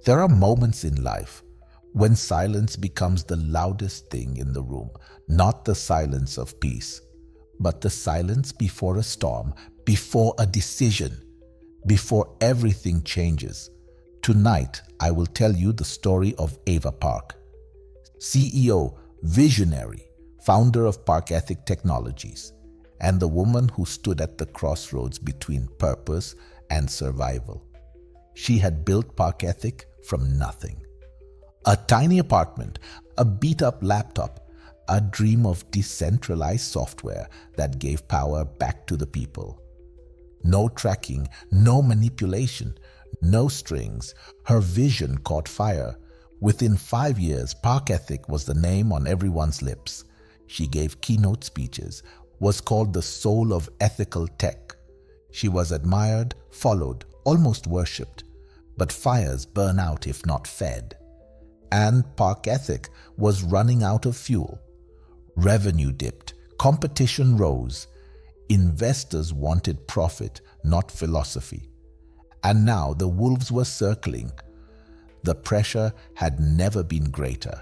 There are moments in life when silence becomes the loudest thing in the room, not the silence of peace, but the silence before a storm, before a decision, before everything changes. Tonight, I will tell you the story of Ava Park, CEO, visionary, founder of Park Ethic Technologies, and the woman who stood at the crossroads between purpose and survival. She had built Park Ethic from nothing. A tiny apartment, a beat-up laptop, a dream of decentralized software that gave power back to the people. No tracking, no manipulation, no strings. Her vision caught fire. Within 5 years, Park Ethic was the name on everyone's lips. She gave keynote speeches, was called the soul of ethical tech. She was admired, followed, almost worshipped. But fires burn out if not fed. And Park Ethic was running out of fuel. Revenue dipped, competition rose. Investors wanted profit, not philosophy. And now the wolves were circling. The pressure had never been greater.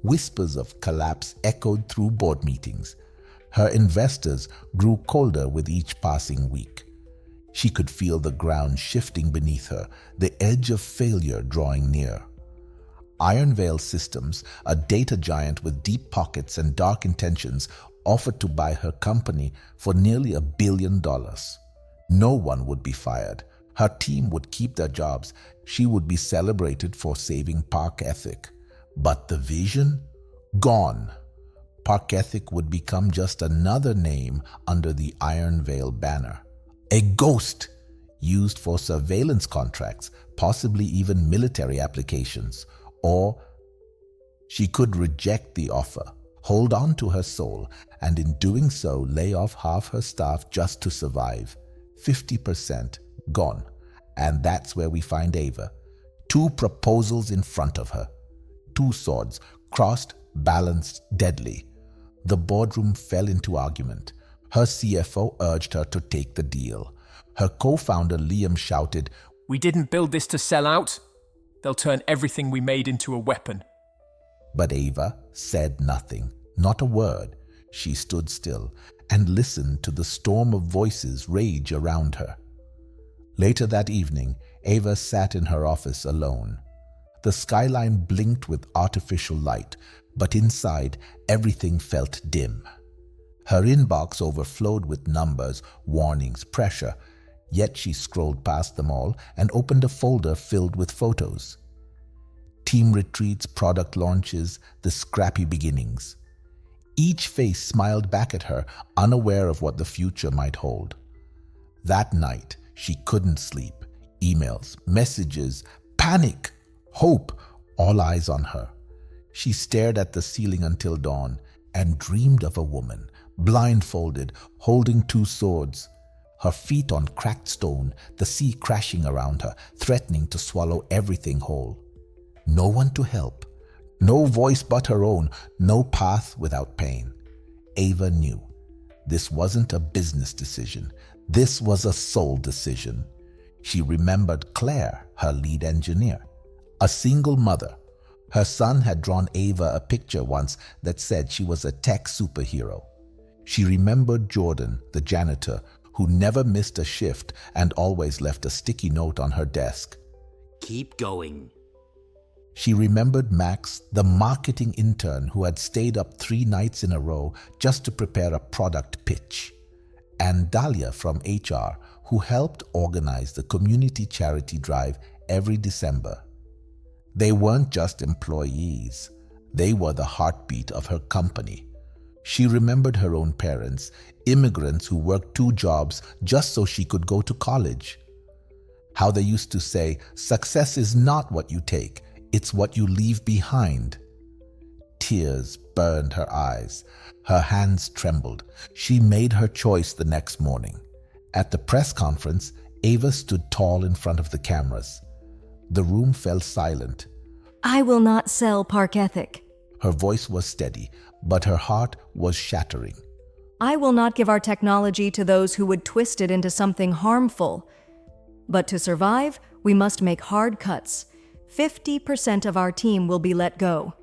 Whispers of collapse echoed through board meetings. Her investors grew colder with each passing week. She could feel the ground shifting beneath her, the edge of failure drawing near. Ironvale Systems, a data giant with deep pockets and dark intentions, offered to buy her company for nearly $1 billion. No one would be fired. Her team would keep their jobs. She would be celebrated for saving Park Ethic. But the vision? Gone. Park Ethic would become just another name under the Ironvale banner. A ghost used for surveillance contracts, possibly even military applications. Or she could reject the offer, hold on to her soul, and in doing so lay off half her staff just to survive. 50% gone. And that's where we find Ava. 2 proposals in front of her. 2 swords, crossed, balanced, deadly. The boardroom fell into argument. Her CFO urged her to take the deal. Her co-founder Liam shouted, "We didn't build this to sell out. They'll turn everything we made into a weapon." But Ava said nothing, not a word. She stood still and listened to the storm of voices rage around her. Later that evening, Ava sat in her office alone. The skyline blinked with artificial light, but inside everything felt dim. Her inbox overflowed with numbers, warnings, pressure, yet she scrolled past them all and opened a folder filled with photos. Team retreats, product launches, the scrappy beginnings. Each face smiled back at her, unaware of what the future might hold. That night, she couldn't sleep. Emails, messages, panic, hope, all eyes on her. She stared at the ceiling until dawn and dreamed of a woman, blindfolded, holding 2 swords. Her feet on cracked stone, the sea crashing around her, threatening to swallow everything whole. No one to help, no voice but her own, no path without pain. Ava knew. This wasn't a business decision. This was a soul decision. She remembered Claire, her lead engineer, a single mother. Her son had drawn Ava a picture once that said she was a tech superhero. She remembered Jordan, the janitor, who never missed a shift and always left a sticky note on her desk. "Keep going." She remembered Max, the marketing intern who had stayed up 3 nights in a row just to prepare a product pitch. And Dahlia from HR, who helped organize the community charity drive every December. They weren't just employees. They were the heartbeat of her company. She remembered her own parents, immigrants who worked 2 jobs just so she could go to college. How they used to say, "Success is not what you take, it's what you leave behind." Tears burned her eyes. Her hands trembled. She made her choice the next morning. At the press conference, Ava stood tall in front of the cameras. The room fell silent. "I will not sell Park Ethic. Her voice was steady, but her heart was shattering. I will not give our technology to those who would twist it into something harmful. But to survive, we must make hard cuts. 50% of our team will be let go,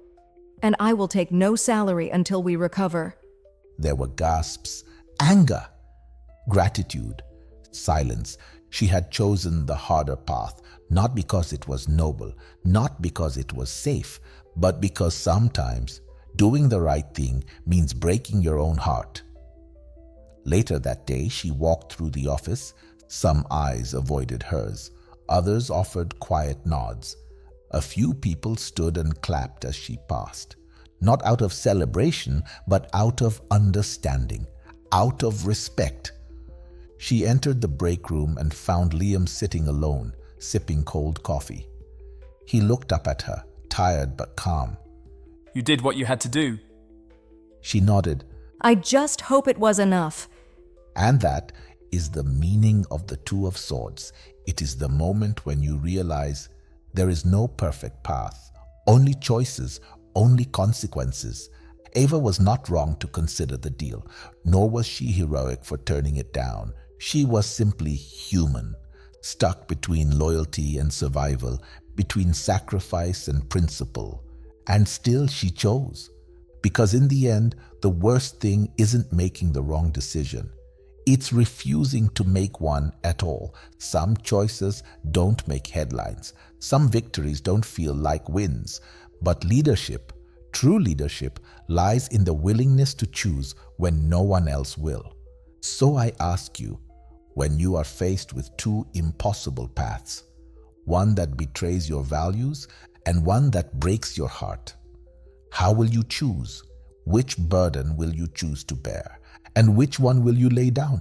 and I will take no salary until we recover. There were gasps, anger, gratitude, silence. She had chosen the harder path, not because it was noble, not because it was safe, but because sometimes doing the right thing means breaking your own heart. Later that day, she walked through the office. Some eyes avoided hers. Others offered quiet nods. A few people stood and clapped as she passed. Not out of celebration, but out of understanding, out of respect. She entered the break room and found Liam sitting alone, sipping cold coffee. He looked up at her, tired but calm. You did what you had to do. She nodded. I just hope it was enough. And that is the meaning of the Two of Swords. It is the moment when you realize there is no perfect path, only choices, only consequences. Ava was not wrong to consider the deal, nor was she heroic for turning it down. She was simply human, stuck between loyalty and survival, between sacrifice and principle. And still she chose. Because in the end, the worst thing isn't making the wrong decision. It's refusing to make one at all. Some choices don't make headlines. Some victories don't feel like wins. But leadership, true leadership, lies in the willingness to choose when no one else will. So I ask you, when you are faced with two impossible paths, one that betrays your values and one that breaks your heart, how will you choose? Which burden will you choose to bear? And which one will you lay down?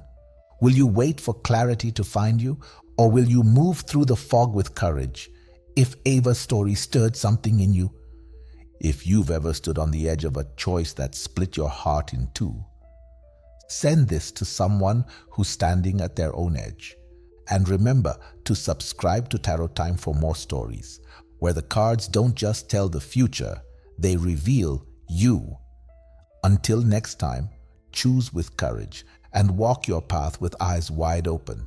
Will you wait for clarity to find you, or will you move through the fog with courage? If Ava's story stirred something in you, if you've ever stood on the edge of a choice that split your heart in two, send this to someone who's standing at their own edge. And remember to subscribe to Tarot Time for more stories, where the cards don't just tell the future, they reveal you. Until next time, choose with courage and walk your path with eyes wide open.